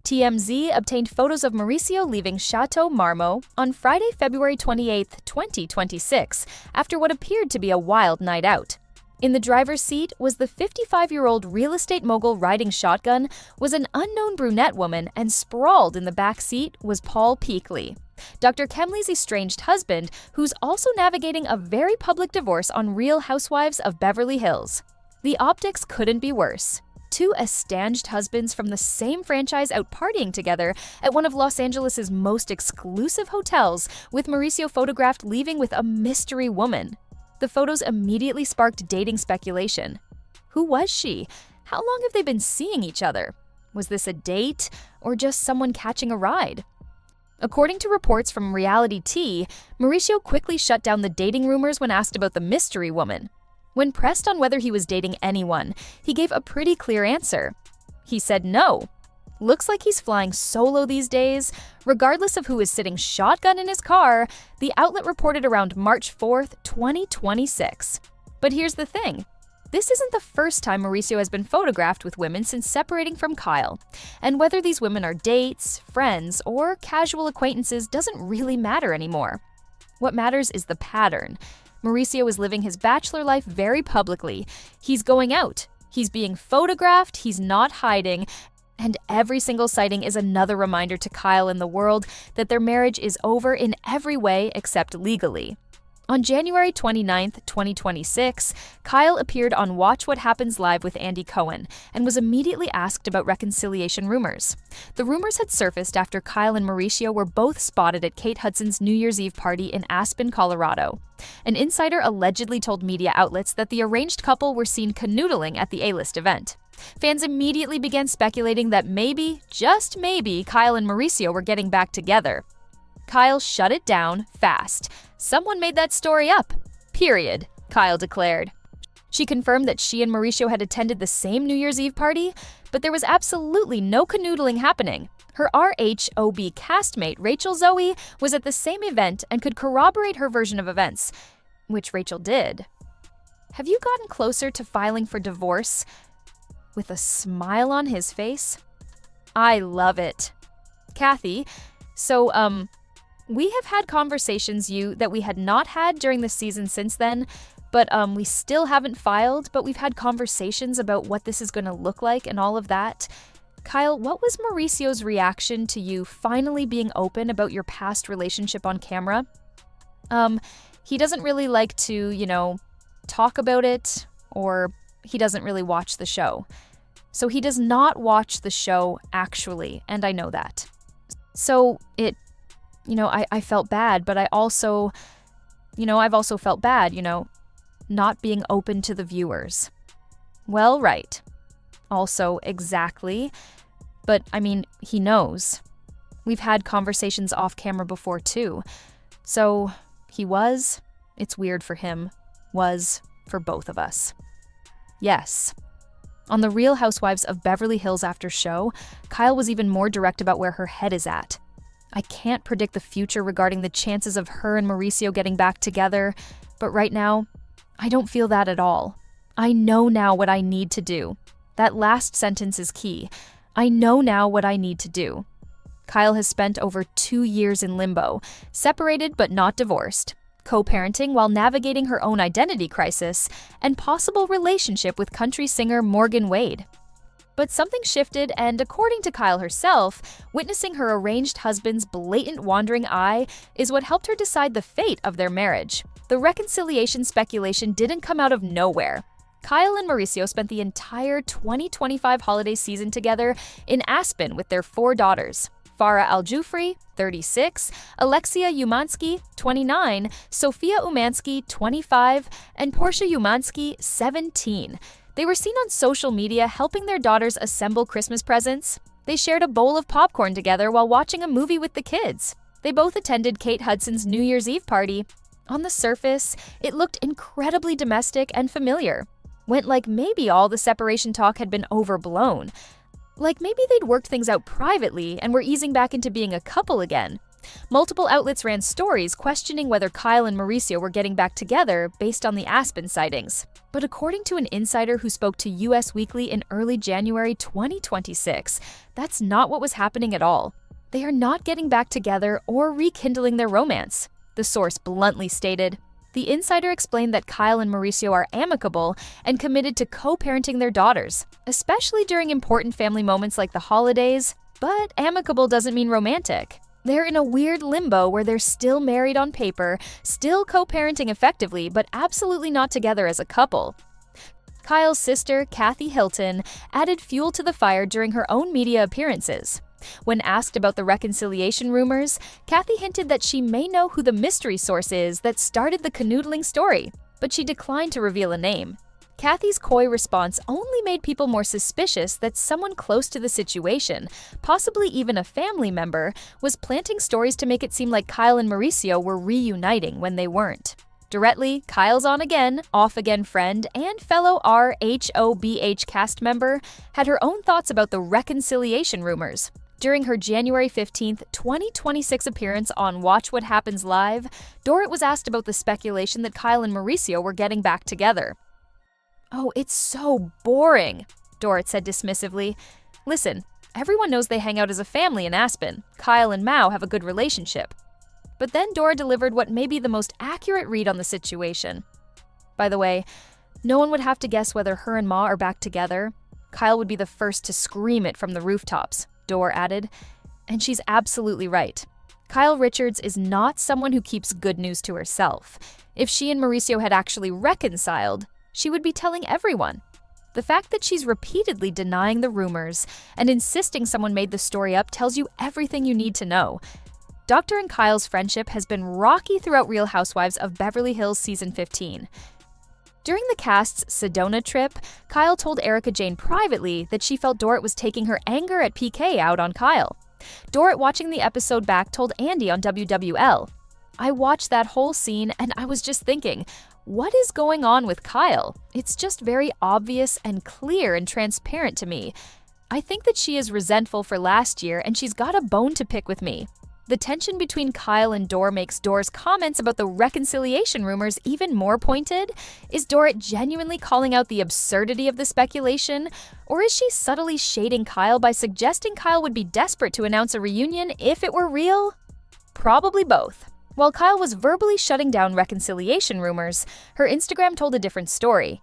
TMZ obtained photos of Mauricio leaving Chateau Marmot on Friday, February 28, 2026, after what appeared to be a wild night out. In the driver's seat was the 55-year-old real estate mogul riding shotgun was an unknown brunette woman, and sprawled in the back seat was Paul Peakley, Dr. Kemley's estranged husband, who's also navigating a very public divorce on Real Housewives of Beverly Hills. The optics couldn't be worse. Two estranged husbands from the same franchise out partying together at one of Los Angeles' most exclusive hotels, with Mauricio photographed leaving with a mystery woman. The photos immediately sparked dating speculation. Who was she? How long have they been seeing each other? Was this a date or just someone catching a ride? According to reports from Reality Tea, Mauricio quickly shut down the dating rumors when asked about the mystery woman. When pressed on whether he was dating anyone, he gave a pretty clear answer. He said no. Looks like he's flying solo these days. Regardless of who is sitting shotgun in his car, the outlet reported around March 4th, 2026. But here's the thing. This isn't the first time Mauricio has been photographed with women since separating from Kyle. And whether these women are dates, friends, or casual acquaintances doesn't really matter anymore. What matters is the pattern. Mauricio is living his bachelor life very publicly. He's going out. He's being photographed. He's not hiding. And every single sighting is another reminder to Kyle and the world that their marriage is over in every way except legally. On January 29, 2026, Kyle appeared on Watch What Happens Live with Andy Cohen and was immediately asked about reconciliation rumors. The rumors had surfaced after Kyle and Mauricio were both spotted at Kate Hudson's New Year's Eve party in Aspen, Colorado. An insider allegedly told media outlets that the arranged couple were seen canoodling at the A-list event. Fans immediately began speculating that maybe, just maybe, Kyle and Mauricio were getting back together. Kyle shut it down fast. Someone made that story up. Period, Kyle declared. She confirmed that she and Mauricio had attended the same New Year's Eve party, but there was absolutely no canoodling happening. Her RHOB castmate, Rachel Zoe, was at the same event and could corroborate her version of events, which Rachel did. Have you gotten closer to filing for divorce? With a smile on his face. I love it. Kathy, so, we have had conversations that we had not had during the season since then, but we still haven't filed, but we've had conversations about what this is going to look like and all of that. Kyle, what was Mauricio's reaction to you finally being open about your past relationship on camera? He doesn't really like to, talk about it, or he doesn't really watch the show. So he does not watch the show, actually, and I know that. So I felt bad, but I've also felt bad, not being open to the viewers. Well, right. Also, exactly. But, he knows. We've had conversations off camera before, too. So, it's weird for him, was for both of us. Yes. On the Real Housewives of Beverly Hills after show, Kyle was even more direct about where her head is at. I can't predict the future regarding the chances of her and Mauricio getting back together, but right now, I don't feel that at all. I know now what I need to do. That last sentence is key. I know now what I need to do. Kyle has spent over 2 years in limbo, separated but not divorced, co-parenting while navigating her own identity crisis, and possible relationship with country singer Morgan Wade. But something shifted, and according to Kyle herself, witnessing her arranged husband's blatant wandering eye is what helped her decide the fate of their marriage. The reconciliation speculation didn't come out of nowhere. Kyle and Mauricio spent the entire 2025 holiday season together in Aspen with their 4 daughters: Farah Al-Jufri, 36, Alexia Umansky, 29, Sophia Umansky, 25, and Portia Umansky, 17. They were seen on social media helping their daughters assemble Christmas presents. They shared a bowl of popcorn together while watching a movie with the kids. They both attended Kate Hudson's New Year's Eve party. On the surface, it looked incredibly domestic and familiar. Went like maybe all the separation talk had been overblown. Like maybe they'd worked things out privately and were easing back into being a couple again. Multiple outlets ran stories questioning whether Kyle and Mauricio were getting back together based on the Aspen sightings. But according to an insider who spoke to US Weekly in early January 2026, that's not what was happening at all. They are not getting back together or rekindling their romance, the source bluntly stated. The insider explained that Kyle and Mauricio are amicable and committed to co-parenting their daughters, especially during important family moments like the holidays, but amicable doesn't mean romantic. They're in a weird limbo where they're still married on paper, still co-parenting effectively, but absolutely not together as a couple. Kyle's sister, Kathy Hilton, added fuel to the fire during her own media appearances. When asked about the reconciliation rumors, Kathy hinted that she may know who the mystery source is that started the canoodling story, but she declined to reveal a name. Kathy's coy response only made people more suspicious that someone close to the situation, possibly even a family member, was planting stories to make it seem like Kyle and Mauricio were reuniting when they weren't. Directly, Kyle's on-again, off-again friend and fellow RHOBH cast member had her own thoughts about the reconciliation rumors. During her January 15, 2026 appearance on Watch What Happens Live, Dorrit was asked about the speculation that Kyle and Mauricio were getting back together. "Oh, it's so boring," Dorrit said dismissively. "Listen, everyone knows they hang out as a family in Aspen. Kyle and Mao have a good relationship." But then Dora delivered what may be the most accurate read on the situation. By the way, no one would have to guess whether her and Ma are back together. Kyle would be the first to scream it from the rooftops, Dora added. And she's absolutely right. Kyle Richards is not someone who keeps good news to herself. If she and Mauricio had actually reconciled, she would be telling everyone. The fact that she's repeatedly denying the rumors and insisting someone made the story up tells you everything you need to know. Dr. and Kyle's friendship has been rocky throughout Real Housewives of Beverly Hills Season 15. During the cast's Sedona trip, Kyle told Erica Jane privately that she felt Dorrit was taking her anger at PK out on Kyle. Dorrit, watching the episode back, told Andy on WWL, "I watched that whole scene and I was just thinking, what is going on with Kyle? It's just very obvious and clear and transparent to me. I think that she is resentful for last year and she's got a bone to pick with me." The tension between Kyle and Dor makes Dor's comments about the reconciliation rumors even more pointed. Is Dorrit genuinely calling out the absurdity of the speculation? Or is she subtly shading Kyle by suggesting Kyle would be desperate to announce a reunion if it were real? Probably both. While Kyle was verbally shutting down reconciliation rumors, her Instagram told a different story.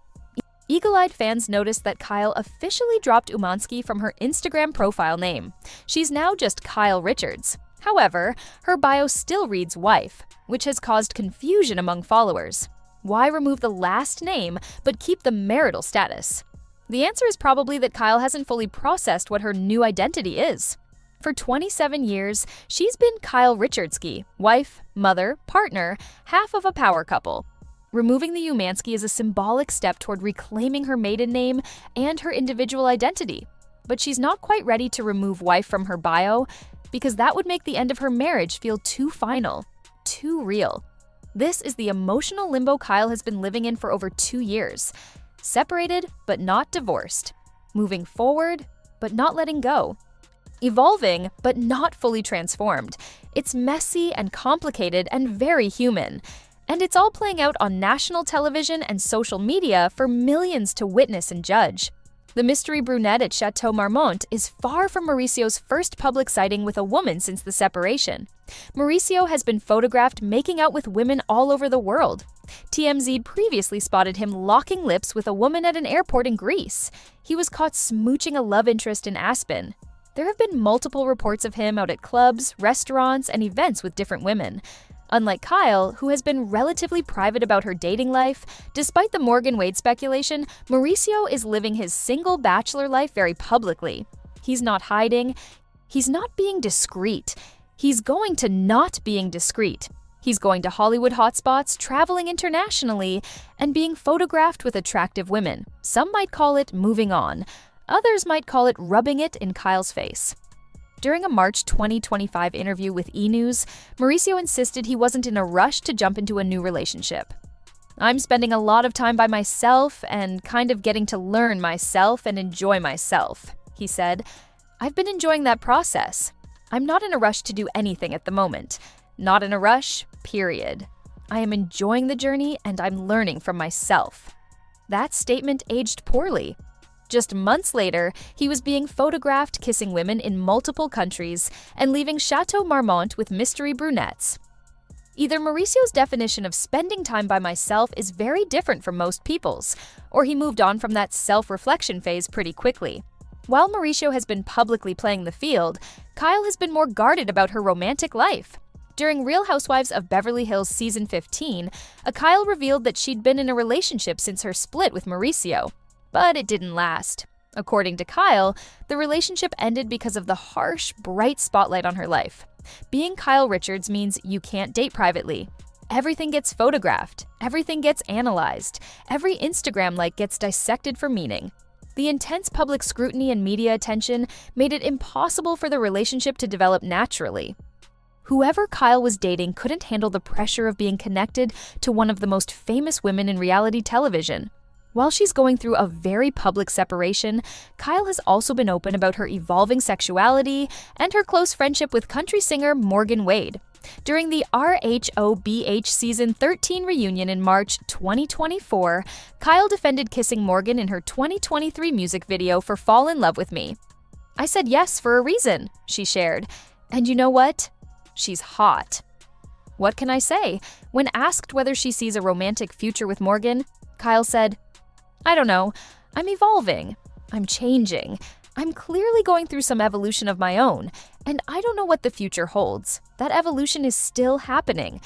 Eagle-eyed fans noticed that Kyle officially dropped Umansky from her Instagram profile name. She's now just Kyle Richards. However, her bio still reads wife, which has caused confusion among followers. Why remove the last name but keep the marital status? The answer is probably that Kyle hasn't fully processed what her new identity is. For 27 years, she's been Kyle Richardsky, wife, mother, partner, half of a power couple. Removing the Umansky is a symbolic step toward reclaiming her maiden name and her individual identity. But she's not quite ready to remove wife from her bio, because that would make the end of her marriage feel too final, too real. This is the emotional limbo Kyle has been living in for over 2 years. Separated, but not divorced. Moving forward, but not letting go. Evolving, but not fully transformed. It's messy and complicated and very human. And it's all playing out on national television and social media for millions to witness and judge. The mystery brunette at Chateau Marmont is far from Mauricio's first public sighting with a woman since the separation. Mauricio has been photographed making out with women all over the world. TMZ previously spotted him locking lips with a woman at an airport in Greece. He was caught smooching a love interest in Aspen. There have been multiple reports of him out at clubs, restaurants, and events with different women. Unlike Kyle, who has been relatively private about her dating life, despite the Morgan Wade speculation, Mauricio is living his single bachelor life very publicly. He's not hiding. He's not being discreet. He's going to not being discreet. He's going to Hollywood hotspots, traveling internationally, and being photographed with attractive women. Some might call it moving on. Others might call it rubbing it in Kyle's face. During a March 2025 interview with E! News, Mauricio insisted he wasn't in a rush to jump into a new relationship. "I'm spending a lot of time by myself and kind of getting to learn myself and enjoy myself," he said. "I've been enjoying that process. I'm not in a rush to do anything at the moment. Not in a rush, period. I am enjoying the journey and I'm learning from myself." That statement aged poorly. Just months later, he was being photographed kissing women in multiple countries and leaving Chateau Marmont with mystery brunettes. Either Mauricio's definition of spending time by myself is very different from most people's, or he moved on from that self-reflection phase pretty quickly. While Mauricio has been publicly playing the field, Kyle has been more guarded about her romantic life. During Real Housewives of Beverly Hills Season 15, Kyle revealed that she'd been in a relationship since her split with Mauricio. But it didn't last. According to Kyle, the relationship ended because of the harsh, bright spotlight on her life. Being Kyle Richards means you can't date privately. Everything gets photographed. Everything gets analyzed. Every Instagram like gets dissected for meaning. The intense public scrutiny and media attention made it impossible for the relationship to develop naturally. Whoever Kyle was dating couldn't handle the pressure of being connected to one of the most famous women in reality television. While she's going through a very public separation, Kyle has also been open about her evolving sexuality and her close friendship with country singer Morgan Wade. During the RHOBH Season 13 reunion in March 2024, Kyle defended kissing Morgan in her 2023 music video for Fall in Love with Me. "I said yes for a reason," she shared. "And you know what? She's hot." What can I say? When asked whether she sees a romantic future with Morgan, Kyle said, "I don't know. I'm evolving. I'm changing. I'm clearly going through some evolution of my own, and I don't know what the future holds. That evolution is still happening."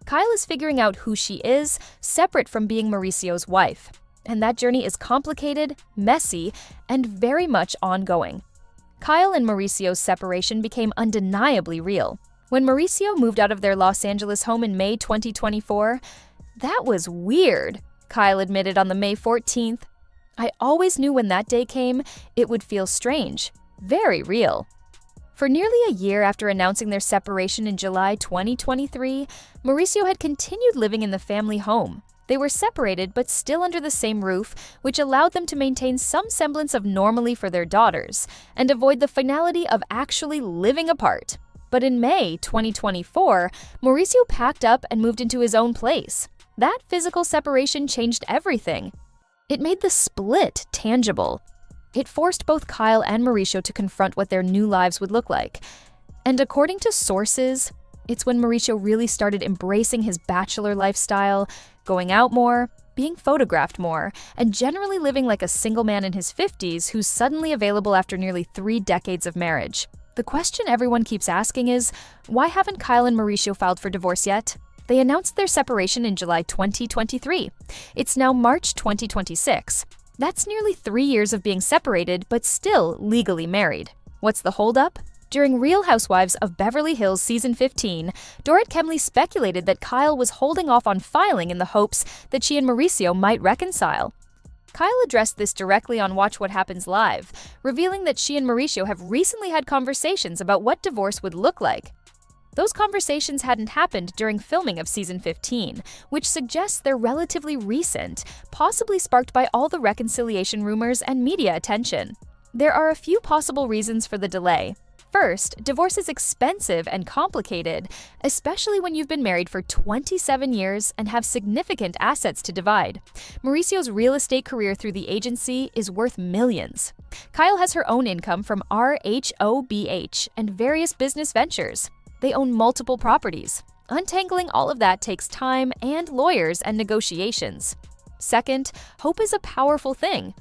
Kyle is figuring out who she is, separate from being Mauricio's wife. And that journey is complicated, messy, and very much ongoing. Kyle and Mauricio's separation became undeniably real. When Mauricio moved out of their Los Angeles home in May 2024, "That was weird," Kyle admitted on the May 14th. "I always knew when that day came, it would feel strange, very real." For nearly a year after announcing their separation in July 2023, Mauricio had continued living in the family home. They were separated but still under the same roof, which allowed them to maintain some semblance of normalcy for their daughters and avoid the finality of actually living apart. But in May 2024, Mauricio packed up and moved into his own place. That physical separation changed everything. It made the split tangible. It forced both Kyle and Mauricio to confront what their new lives would look like. And according to sources, it's when Mauricio really started embracing his bachelor lifestyle, going out more, being photographed more, and generally living like a single man in his 50s who's suddenly available after nearly 3 decades of marriage. The question everyone keeps asking is, why haven't Kyle and Mauricio filed for divorce yet? They announced their separation in July 2023. It's now March 2026. That's nearly 3 years of being separated, but still legally married. What's the holdup? During Real Housewives of Beverly Hills Season 15, Dorit Kemley speculated that Kyle was holding off on filing in the hopes that she and Mauricio might reconcile. Kyle addressed this directly on Watch What Happens Live, revealing that she and Mauricio have recently had conversations about what divorce would look like. Those conversations hadn't happened during filming of Season 15, which suggests they're relatively recent, possibly sparked by all the reconciliation rumors and media attention. There are a few possible reasons for the delay. First, divorce is expensive and complicated, especially when you've been married for 27 years and have significant assets to divide. Mauricio's real estate career through the agency is worth millions. Kyle has her own income from RHOBH and various business ventures. They own multiple properties. Untangling all of that takes time and lawyers and negotiations. Second, hope is a powerful thing.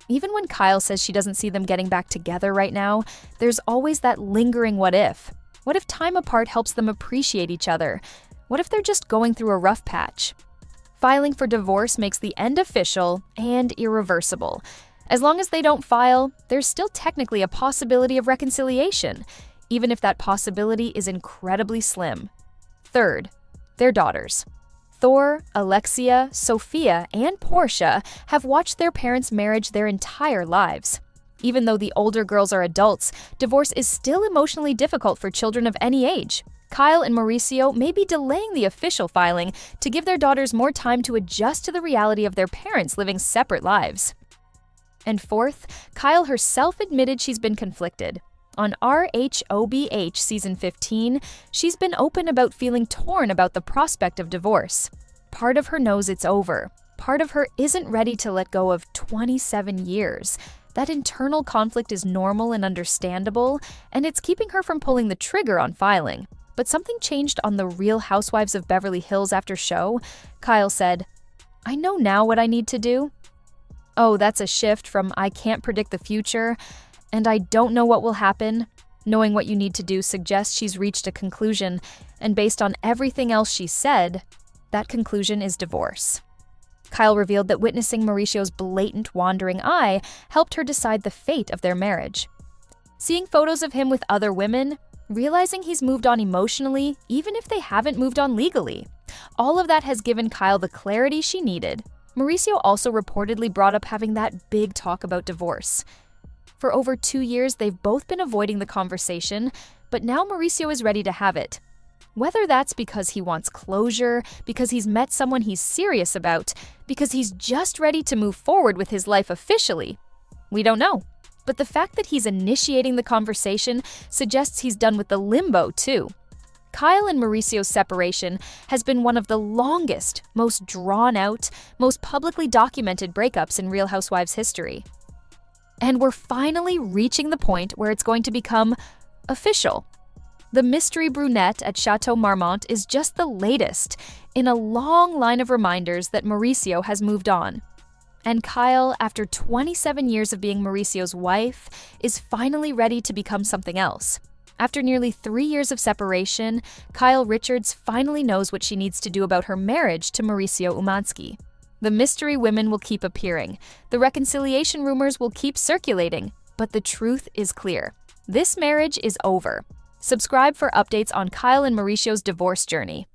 Even when Kyle says she doesn't see them getting back together right now, there's always that lingering what if. What if time apart helps them appreciate each other? What if they're just going through a rough patch? Filing for divorce makes the end official and irreversible. As long as they don't file, there's still technically a possibility of reconciliation, even if that possibility is incredibly slim. Third, their daughters. Thor, Alexia, Sophia, and Portia have watched their parents' marriage their entire lives. Even though the older girls are adults, divorce is still emotionally difficult for children of any age. Kyle and Mauricio may be delaying the official filing to give their daughters more time to adjust to the reality of their parents living separate lives. And fourth, Kyle herself admitted she's been conflicted. On RHOBH Season 15, she's been open about feeling torn about the prospect of divorce. Part of her knows it's over. part of her isn't ready to let go of 27 years. That internal conflict is normal and understandable, and it's keeping her from pulling the trigger on filing. But something changed on the Real Housewives of Beverly Hills after show. Kyle said, "I know now what I need to do." Oh, that's a shift from "I can't predict the future" and "I don't know what will happen." Knowing what you need to do suggests she's reached a conclusion, and based on everything else she said, that conclusion is divorce. Kyle revealed that witnessing Mauricio's blatant wandering eye helped her decide the fate of their marriage. Seeing photos of him with other women, realizing he's moved on emotionally, even if they haven't moved on legally. All of that has given Kyle the clarity she needed. Mauricio also reportedly brought up having that big talk about divorce. For over 2 years, they've both been avoiding the conversation, but now Mauricio is ready to have it. Whether that's because he wants closure, because he's met someone he's serious about, because he's just ready to move forward with his life officially, we don't know. But the fact that he's initiating the conversation suggests he's done with the limbo, too. Kyle and Mauricio's separation has been one of the longest, most drawn-out, most publicly documented breakups in Real Housewives history. And we're finally reaching the point where it's going to become official. The mystery brunette at Chateau Marmont is just the latest in a long line of reminders that Mauricio has moved on. And Kyle, after 27 years of being Mauricio's wife, is finally ready to become something else. After nearly 3 years of separation, Kyle Richards finally knows what she needs to do about her marriage to Mauricio Umansky. The mystery women will keep appearing, the reconciliation rumors will keep circulating, but the truth is clear. This marriage is over. Subscribe for updates on Kyle and Mauricio's divorce journey.